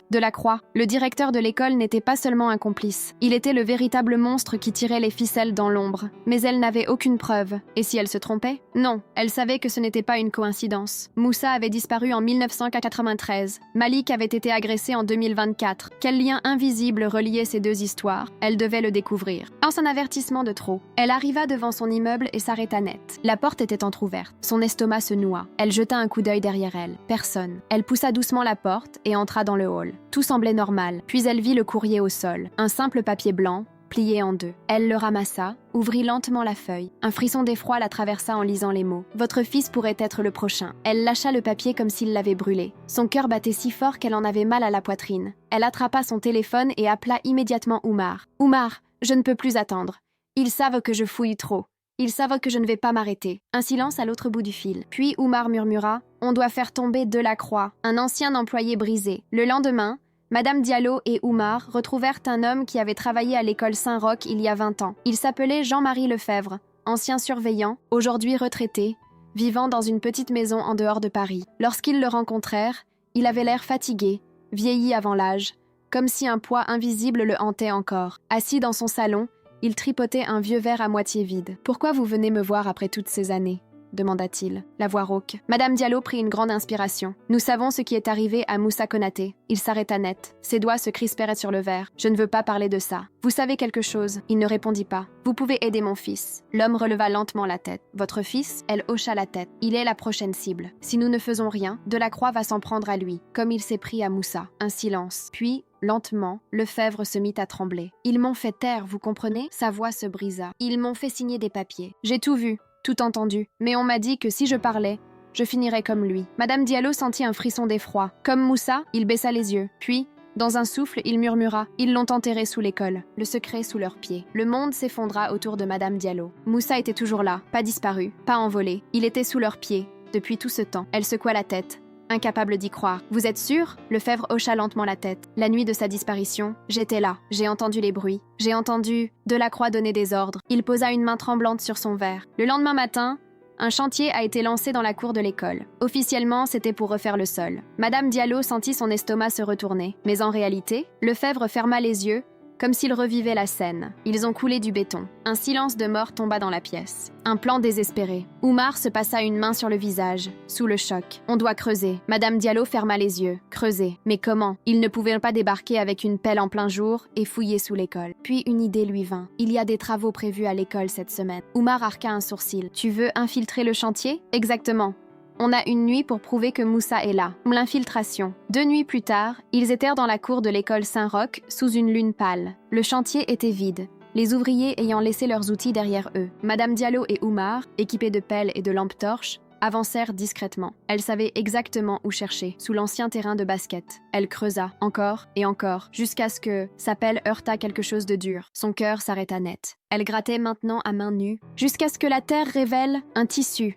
Delacroix, le directeur de l'école, n'était pas seulement un complice. Il était le véritable monstre qui tirait les ficelles dans l'ombre. Mais elle n'avait aucune preuve. Et si elle se trompait? Non, elle savait que ce n'était pas une coïncidence. Moussa avait disparu en 1993. Malik avait été agressé en 2024. Quel lien invisible reliait ces deux histoires? Elle devait le découvrir. Un avertissement de trop. Elle arriva devant son immeuble et s'arrêta net. La porte était entr'ouverte. Son estomac se noua. Elle jeta un coup d'œil derrière elle. Personne. Elle poussa doucement la porte et entra dans le hall. Tout semblait normal. Puis elle vit le courrier au sol. Un simple papier blanc, plié en deux. Elle le ramassa, ouvrit lentement la feuille. Un frisson d'effroi la traversa en lisant les mots. « Votre fils pourrait être le prochain. » Elle lâcha le papier comme s'il l'avait brûlé. Son cœur battait si fort qu'elle en avait mal à la poitrine. Elle attrapa son téléphone et appela immédiatement Oumar. « Oumar, je ne peux plus attendre. Ils savent que je fouille trop. Ils savent que je ne vais pas m'arrêter. » Un silence à l'autre bout du fil. Puis Oumar murmura « On doit faire tomber Delacroix, un ancien employé brisé. » Le lendemain, Madame Diallo et Oumar retrouvèrent un homme qui avait travaillé à l'école Saint-Roch il y a 20 ans. Il s'appelait Jean-Marie Lefebvre, ancien surveillant, aujourd'hui retraité, vivant dans une petite maison en dehors de Paris. Lorsqu'ils le rencontrèrent, il avait l'air fatigué, vieilli avant l'âge, comme si un poids invisible le hantait encore. Assis dans son salon, il tripotait un vieux verre à moitié vide. « Pourquoi vous venez me voir après toutes ces années ?» demanda-t-il, la voix rauque. Madame Diallo prit une grande inspiration. « Nous savons ce qui est arrivé à Moussa Konaté. » Il s'arrêta net. Ses doigts se crispèrent sur le verre. « Je ne veux pas parler de ça. Vous savez quelque chose ?» Il ne répondit pas. « Vous pouvez aider mon fils. » L'homme releva lentement la tête. « Votre fils ?» Elle hocha la tête. « Il est la prochaine cible. Si nous ne faisons rien, Delacroix va s'en prendre à lui, comme il s'est pris à Moussa. » Un silence. Puis, lentement, Lefebvre se mit à trembler. « Ils m'ont fait taire, vous comprenez ?» Sa voix se brisa. « Ils m'ont fait signer des papiers. J'ai tout vu. Tout entendu, mais on m'a dit que si je parlais, je finirais comme lui. » Madame Diallo sentit un frisson d'effroi. Comme Moussa, il baissa les yeux. Puis, dans un souffle, il murmura « Ils l'ont enterré sous l'école. » Le secret sous leurs pieds. Le monde s'effondra autour de Madame Diallo. Moussa était toujours là, pas disparu, pas envolé. Il était sous leurs pieds, depuis tout ce temps. Elle secoua la tête, incapable d'y croire. « Vous êtes sûr ?» Lefebvre hocha lentement la tête. La nuit de sa disparition, j'étais là. J'ai entendu les bruits. J'ai entendu Delacroix donner des ordres. Il posa une main tremblante sur son verre. Le lendemain matin, un chantier a été lancé dans la cour de l'école. Officiellement, c'était pour refaire le sol. Madame Diallo sentit son estomac se retourner. Mais en réalité, Lefebvre ferma les yeux, comme s'il revivait la scène. Ils ont coulé du béton. Un silence de mort tomba dans la pièce. Un plan désespéré. Oumar se passa une main sur le visage, sous le choc. « On doit creuser. » Madame Diallo ferma les yeux. Creuser. Mais comment? Ils ne pouvaient pas débarquer avec une pelle en plein jour et fouiller sous l'école. Puis une idée lui vint. « Il y a des travaux prévus à l'école cette semaine. » Oumar arqua un sourcil. « Tu veux infiltrer le chantier? » « Exactement. On a une nuit pour prouver que Moussa est là. L'infiltration. 2 nuits plus tard, ils étaient dans la cour de l'école Saint-Roch, sous une lune pâle. Le chantier était vide, les ouvriers ayant laissé leurs outils derrière eux. Madame Diallo et Oumar, équipés de pelles et de lampes torches, avancèrent discrètement. Elle savait exactement où chercher, sous l'ancien terrain de basket. Elle creusa, encore et encore, jusqu'à ce que sa pelle heurta quelque chose de dur. Son cœur s'arrêta net. Elle grattait maintenant à main nue, jusqu'à ce que la terre révèle un tissu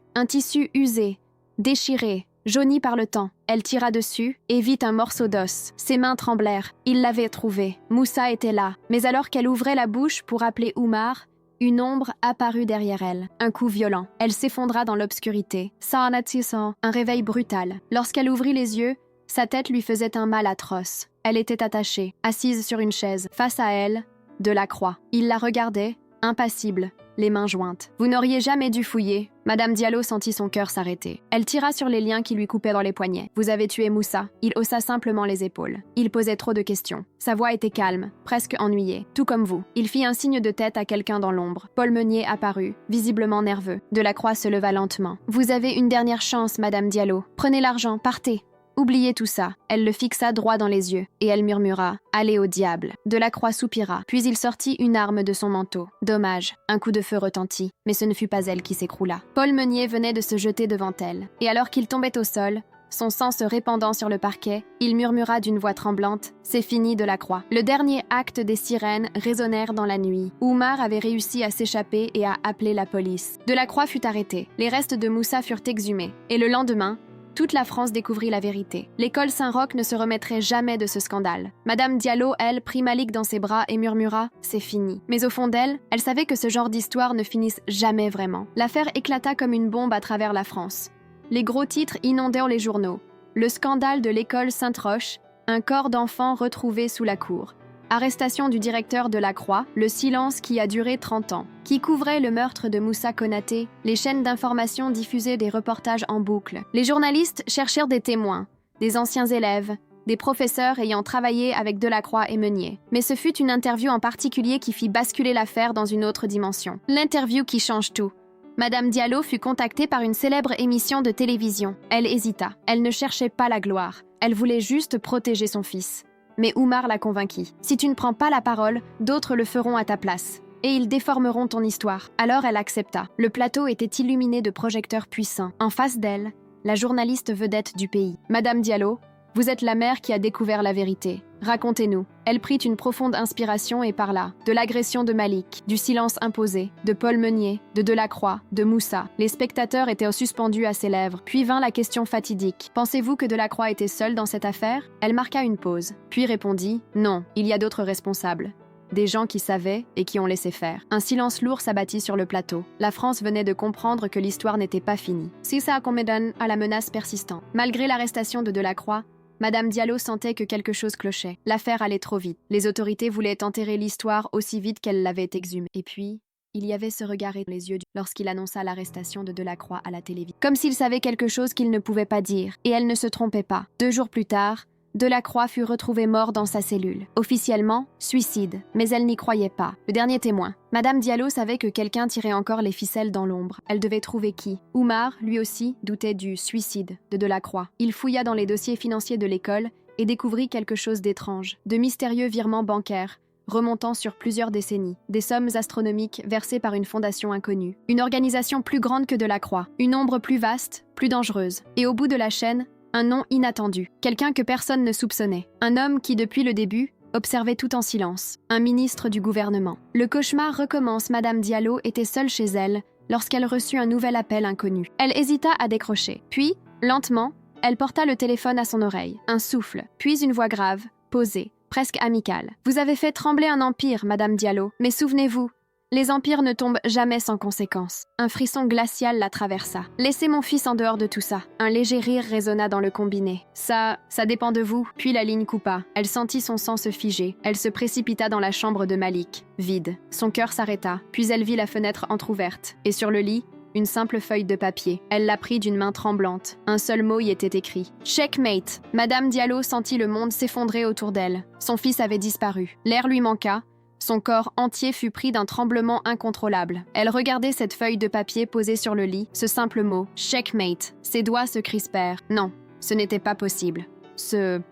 usé, déchiré, jauni par le temps. Elle tira dessus et vit un morceau d'os. Ses mains tremblèrent. Il l'avait trouvé. Moussa était là. Mais alors qu'elle ouvrait la bouche pour appeler Oumar, une ombre apparut derrière elle. Un coup violent. Elle s'effondra dans l'obscurité. Un réveil brutal. Lorsqu'elle ouvrit les yeux, sa tête lui faisait un mal atroce. Elle était attachée, assise sur une chaise. Face à elle, Delacroix. Il la regardait, impassible, les mains jointes. « Vous n'auriez jamais dû fouiller. » Madame Diallo sentit son cœur s'arrêter. Elle tira sur les liens qui lui coupaient dans les poignets. « Vous avez tué Moussa. » Il haussa simplement les épaules. Il posait trop de questions. Sa voix était calme, presque ennuyée, tout comme vous. Il fit un signe de tête à quelqu'un dans l'ombre. Paul Meunier apparut, visiblement nerveux. Delacroix se leva lentement. « Vous avez une dernière chance, Madame Diallo. Prenez l'argent, partez. » Oubliez tout ça. Elle le fixa droit dans les yeux, et elle murmura « Allez au diable !» Delacroix soupira, puis il sortit une arme de son manteau. Dommage, un coup de feu retentit, mais ce ne fut pas elle qui s'écroula. Paul Meunier venait de se jeter devant elle, et alors qu'il tombait au sol, son sang se répandant sur le parquet, il murmura d'une voix tremblante « C'est fini, Delacroix !» Le dernier acte des sirènes résonnèrent dans la nuit. Oumar avait réussi à s'échapper et à appeler la police. Delacroix fut arrêté. Les restes de Moussa furent exhumés, et le lendemain, toute la France découvrit la vérité. L'école Saint-Roch ne se remettrait jamais de ce scandale. Madame Diallo, elle, prit Malik dans ses bras et murmura « c'est fini ». Mais au fond d'elle, elle savait que ce genre d'histoire ne finisse jamais vraiment. L'affaire éclata comme une bombe à travers la France. Les gros titres inondèrent les journaux. Le scandale de l'école Sainte-Roch, un corps d'enfant retrouvé sous la cour. Arrestation du directeur de la Croix, le silence qui a duré 30 ans. Qui couvrait le meurtre de Moussa Konaté, les chaînes d'information diffusaient des reportages en boucle. Les journalistes cherchèrent des témoins, des anciens élèves, des professeurs ayant travaillé avec Delacroix et Meunier. Mais ce fut une interview en particulier qui fit basculer l'affaire dans une autre dimension. L'interview qui change tout. Madame Diallo fut contactée par une célèbre émission de télévision. Elle hésita. Elle ne cherchait pas la gloire. Elle voulait juste protéger son fils. Mais Oumar la convainquit. Si tu ne prends pas la parole, d'autres le feront à ta place. Et ils déformeront ton histoire. Alors elle accepta. Le plateau était illuminé de projecteurs puissants. En face d'elle, la journaliste vedette du pays. Madame Diallo, vous êtes la mère qui a découvert la vérité. Racontez-nous. Elle prit une profonde inspiration et parla de l'agression de Malik, du silence imposé, de Paul Meunier, de Delacroix, de Moussa. Les spectateurs étaient suspendus à ses lèvres. Puis vint la question fatidique. Pensez-vous que Delacroix était seul dans cette affaire? Elle marqua une pause, puis répondit « Non, il y a d'autres responsables. Des gens qui savaient et qui ont laissé faire. » Un silence lourd s'abattit sur le plateau. La France venait de comprendre que l'histoire n'était pas finie. Si ça accommodait à la menace persistante. Malgré l'arrestation de Delacroix, Madame Diallo sentait que quelque chose clochait. L'affaire allait trop vite. Les autorités voulaient enterrer l'histoire aussi vite qu'elle l'avait exhumée. Et puis, il y avait ce regard dans les yeux lorsqu'il annonça l'arrestation de Delacroix à la télévision. Comme s'il savait quelque chose qu'il ne pouvait pas dire. Et elle ne se trompait pas. 2 jours plus tard, Delacroix fut retrouvé mort dans sa cellule. Officiellement, suicide, mais elle n'y croyait pas. Le dernier témoin. Madame Diallo savait que quelqu'un tirait encore les ficelles dans l'ombre. Elle devait trouver qui. Oumar, lui aussi, doutait du suicide de Delacroix. Il fouilla dans les dossiers financiers de l'école et découvrit quelque chose d'étrange. De mystérieux virements bancaires, remontant sur plusieurs décennies. Des sommes astronomiques versées par une fondation inconnue. Une organisation plus grande que Delacroix. Une ombre plus vaste, plus dangereuse. Et au bout de la chaîne, un nom inattendu, quelqu'un que personne ne soupçonnait. Un homme qui, depuis le début, observait tout en silence. Un ministre du gouvernement. Le cauchemar recommence. Madame Diallo était seule chez elle lorsqu'elle reçut un nouvel appel inconnu. Elle hésita à décrocher. Puis, lentement, elle porta le téléphone à son oreille. Un souffle, puis une voix grave, posée, presque amicale. « Vous avez fait trembler un empire, Madame Diallo, mais souvenez-vous, les empires ne tombent jamais sans conséquence. » Un frisson glacial la traversa. « Laissez mon fils en dehors de tout ça. » Un léger rire résonna dans le combiné. « Ça dépend de vous. » Puis la ligne coupa. Elle sentit son sang se figer. Elle se précipita dans la chambre de Malik. Vide. Son cœur s'arrêta. Puis elle vit la fenêtre entr'ouverte. Et sur le lit, une simple feuille de papier. Elle la prit d'une main tremblante. Un seul mot y était écrit. « Checkmate !» Madame Diallo sentit le monde s'effondrer autour d'elle. Son fils avait disparu. L'air lui manqua. Son corps entier fut pris d'un tremblement incontrôlable. Elle regardait cette feuille de papier posée sur le lit, ce simple mot, « checkmate ». Ses doigts se crispèrent. Non, ce n'était pas possible.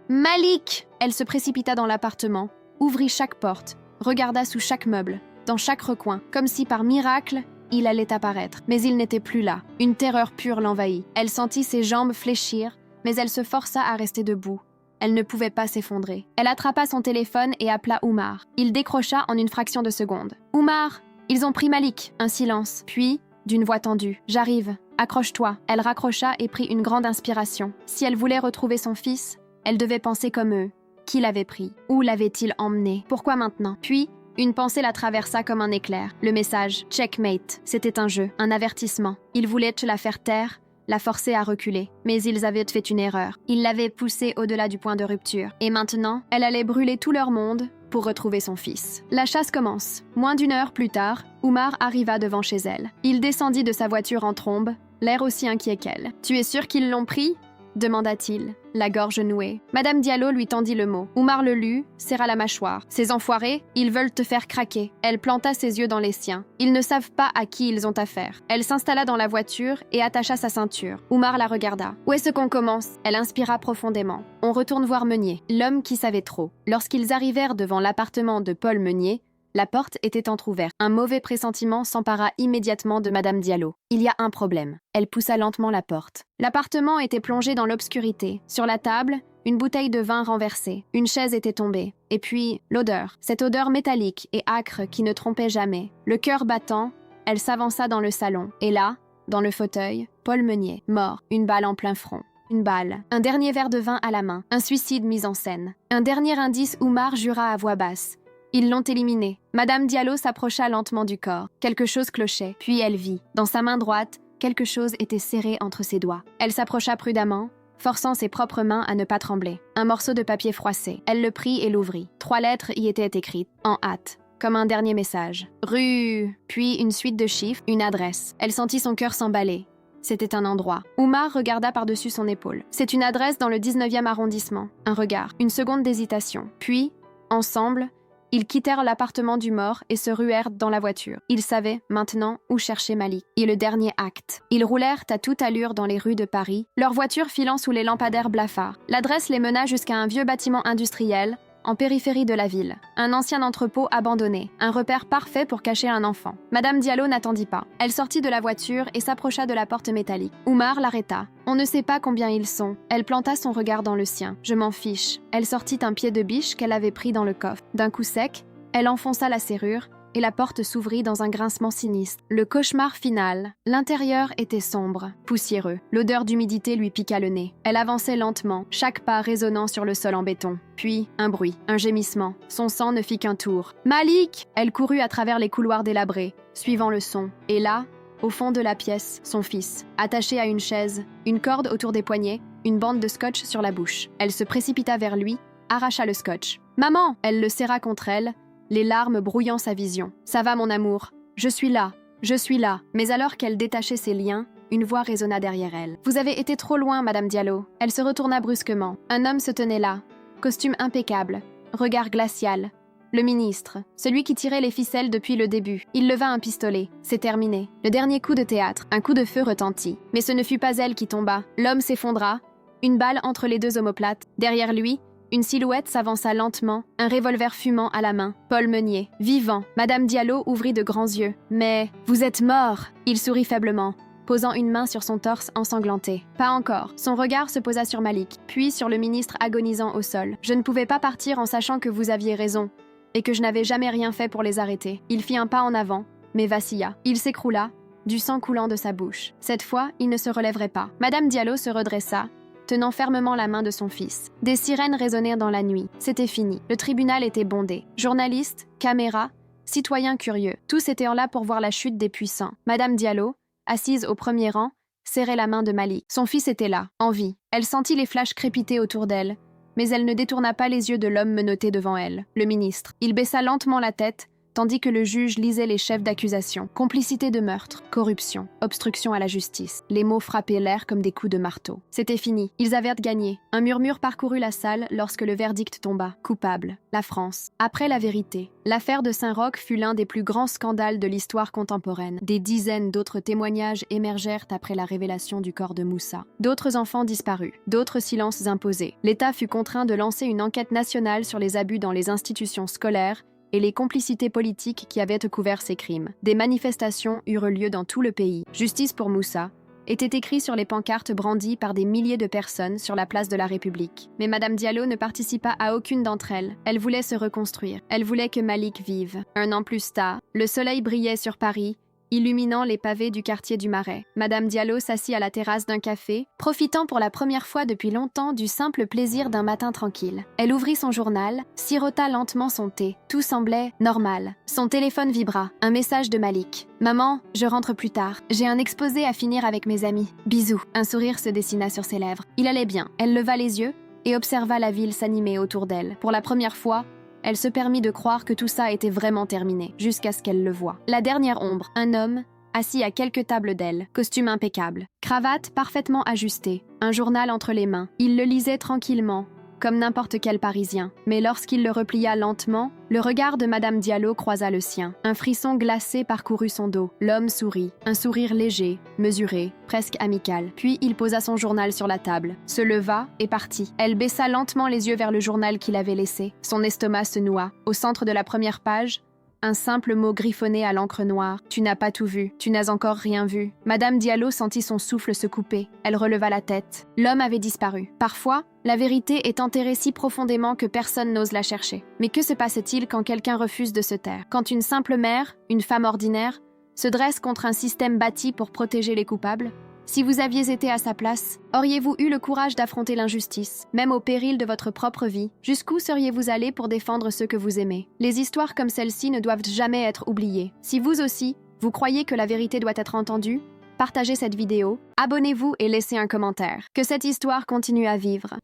Malik ! Elle se précipita dans l'appartement, ouvrit chaque porte, regarda sous chaque meuble, dans chaque recoin, comme si par miracle, il allait apparaître. Mais il n'était plus là. Une terreur pure l'envahit. Elle sentit ses jambes fléchir, mais elle se força à rester debout. Elle ne pouvait pas s'effondrer. Elle attrapa son téléphone et appela Oumar. Il décrocha en une fraction de seconde. « Oumar, ils ont pris Malik !» Un silence. Puis, d'une voix tendue. « J'arrive. Accroche-toi. » Elle raccrocha et prit une grande inspiration. Si elle voulait retrouver son fils, elle devait penser comme eux. Qui l'avait pris? Où l'avait-il emmené? Pourquoi maintenant? Puis, une pensée la traversa comme un éclair. Le message « Checkmate ». C'était un jeu, un avertissement. Il voulait la faire taire, la forcer à reculer. Mais ils avaient fait une erreur. Ils l'avaient poussée au-delà du point de rupture. Et maintenant, elle allait brûler tout leur monde pour retrouver son fils. La chasse commence. Moins d'1 heure plus tard, Oumar arriva devant chez elle. Il descendit de sa voiture en trombe, l'air aussi inquiet qu'elle. « Tu es sûr qu'ils l'ont pris ?» demanda-t-il, la gorge nouée. Madame Diallo lui tendit le mot. Oumar le lut, serra la mâchoire. « Ces enfoirés, ils veulent te faire craquer. » Elle planta ses yeux dans les siens. Ils ne savent pas à qui ils ont affaire. Elle s'installa dans la voiture et attacha sa ceinture. Oumar la regarda. « Où est-ce qu'on commence ?» Elle inspira profondément. « On retourne voir Meunier, l'homme qui savait trop. » Lorsqu'ils arrivèrent devant l'appartement de Paul Meunier, la porte était entr'ouverte. Un mauvais pressentiment s'empara immédiatement de Madame Diallo. « Il y a un problème. » Elle poussa lentement la porte. L'appartement était plongé dans l'obscurité. Sur la table, une bouteille de vin renversée. Une chaise était tombée. Et puis, l'odeur. Cette odeur métallique et âcre qui ne trompait jamais. Le cœur battant, elle s'avança dans le salon. Et là, dans le fauteuil, Paul Meunier, mort, une balle en plein front. Une balle. Un dernier verre de vin à la main. Un suicide mis en scène. Un dernier indice, Oumar jura à voix basse. Ils l'ont éliminé. Madame Diallo s'approcha lentement du corps. Quelque chose clochait, puis elle vit. Dans sa main droite, quelque chose était serré entre ses doigts. Elle s'approcha prudemment, forçant ses propres mains à ne pas trembler. Un morceau de papier froissé. Elle le prit et l'ouvrit. 3 lettres y étaient écrites, en hâte, comme un dernier message. Rue... Puis une suite de chiffres, une adresse. Elle sentit son cœur s'emballer. C'était un endroit. Oumar regarda par-dessus son épaule. C'est une adresse dans le 19e arrondissement. Un regard, une seconde d'hésitation. Puis, ensemble, ils quittèrent l'appartement du mort et se ruèrent dans la voiture. Ils savaient, maintenant, où chercher Malik. Et le dernier acte. Ils roulèrent à toute allure dans les rues de Paris, leur voiture filant sous les lampadaires blafards. L'adresse les mena jusqu'à un vieux bâtiment industriel, en périphérie de la ville. Un ancien entrepôt abandonné, un repère parfait pour cacher un enfant. Madame Diallo n'attendit pas. Elle sortit de la voiture et s'approcha de la porte métallique. Oumar l'arrêta. « On ne sait pas combien ils sont. » Elle planta son regard dans le sien. « Je m'en fiche. » Elle sortit un pied de biche qu'elle avait pris dans le coffre. D'un coup sec, elle enfonça la serrure et la porte s'ouvrit dans un grincement sinistre. Le cauchemar final. L'intérieur était sombre, poussiéreux. L'odeur d'humidité lui piqua le nez. Elle avançait lentement, chaque pas résonnant sur le sol en béton. Puis, un bruit, un gémissement. Son sang ne fit qu'un tour. « Malik !» Elle courut à travers les couloirs délabrés, suivant le son. Et là, au fond de la pièce, son fils, attaché à une chaise, une corde autour des poignets, une bande de scotch sur la bouche. Elle se précipita vers lui, arracha le scotch. « Maman !» Elle le serra contre elle, les larmes brouillant sa vision. « Ça va, mon amour. Je suis là. Je suis là. » Mais alors qu'elle détachait ses liens, une voix résonna derrière elle. « Vous avez été trop loin, Madame Diallo. » Elle se retourna brusquement. Un homme se tenait là. Costume impeccable. Regard glacial. Le ministre. Celui qui tirait les ficelles depuis le début. Il leva un pistolet. C'est terminé. Le dernier coup de théâtre. Un coup de feu retentit. Mais ce ne fut pas elle qui tomba. L'homme s'effondra. Une balle entre les 2 omoplates. Derrière lui, une silhouette s'avança lentement, un revolver fumant à la main. Paul Meunier, vivant. Madame Diallo ouvrit de grands yeux. « Mais, vous êtes mort !» Il sourit faiblement, posant une main sur son torse ensanglanté. « Pas encore. » Son regard se posa sur Malik, puis sur le ministre agonisant au sol. « Je ne pouvais pas partir en sachant que vous aviez raison, et que je n'avais jamais rien fait pour les arrêter. » Il fit un pas en avant, mais vacilla. Il s'écroula, du sang coulant de sa bouche. Cette fois, il ne se relèverait pas. Madame Diallo se redressa, tenant fermement la main de son fils. Des sirènes résonnèrent dans la nuit. C'était fini. Le tribunal était bondé. Journalistes, caméras, citoyens curieux. Tous étaient là pour voir la chute des puissants. Madame Diallo, assise au premier rang, serrait la main de Malik. Son fils était là, en vie. Elle sentit les flashs crépiter autour d'elle, mais elle ne détourna pas les yeux de l'homme menotté devant elle, le ministre. Il baissa lentement la tête, tandis que le juge lisait les chefs d'accusation. Complicité de meurtre, corruption, obstruction à la justice. Les mots frappaient l'air comme des coups de marteau. C'était fini. Ils avaient gagné. Un murmure parcourut la salle lorsque le verdict tomba. Coupable. La France. Après la vérité. L'affaire de Saint-Roch fut l'un des plus grands scandales de l'histoire contemporaine. Des dizaines d'autres témoignages émergèrent après la révélation du corps de Moussa. D'autres enfants disparus. D'autres silences imposés. L'État fut contraint de lancer une enquête nationale sur les abus dans les institutions scolaires et les complicités politiques qui avaient couvert ces crimes. Des manifestations eurent lieu dans tout le pays. « Justice pour Moussa » était écrit sur les pancartes brandies par des milliers de personnes sur la place de la République. Mais Madame Diallo ne participa à aucune d'entre elles. Elle voulait se reconstruire. Elle voulait que Malik vive. 1 an plus tard, le soleil brillait sur Paris, illuminant les pavés du quartier du Marais. Madame Diallo s'assit à la terrasse d'un café, profitant pour la première fois depuis longtemps du simple plaisir d'un matin tranquille. Elle ouvrit son journal, sirota lentement son thé. Tout semblait normal. Son téléphone vibra. Un message de Malik. « Maman, je rentre plus tard. J'ai un exposé à finir avec mes amis. Bisous. » Un sourire se dessina sur ses lèvres. Il allait bien. Elle leva les yeux et observa la ville s'animer autour d'elle. Pour la première fois, elle se permit de croire que tout ça était vraiment terminé, jusqu'à ce qu'elle le voie. La dernière ombre, un homme, assis à quelques tables d'elle, costume impeccable, cravate parfaitement ajustée, un journal entre les mains. Il le lisait tranquillement, comme n'importe quel Parisien. Mais lorsqu'il le replia lentement, le regard de Madame Diallo croisa le sien. Un frisson glacé parcourut son dos. L'homme sourit, un sourire léger, mesuré, presque amical. Puis il posa son journal sur la table, se leva et partit. Elle baissa lentement les yeux vers le journal qu'il avait laissé. Son estomac se noua. Au centre de la première page, un simple mot griffonné à l'encre noire. « Tu n'as pas tout vu. Tu n'as encore rien vu. » Madame Diallo sentit son souffle se couper. Elle releva la tête. L'homme avait disparu. Parfois, la vérité est enterrée si profondément que personne n'ose la chercher. Mais que se passe-t-il quand quelqu'un refuse de se taire? Quand une simple mère, une femme ordinaire, se dresse contre un système bâti pour protéger les coupables? Si vous aviez été à sa place, auriez-vous eu le courage d'affronter l'injustice, même au péril de votre propre vie? Jusqu'où seriez-vous allé pour défendre ceux que vous aimez? Les histoires comme celle-ci ne doivent jamais être oubliées. Si vous aussi, vous croyez que la vérité doit être entendue, partagez cette vidéo, abonnez-vous et laissez un commentaire. Que cette histoire continue à vivre.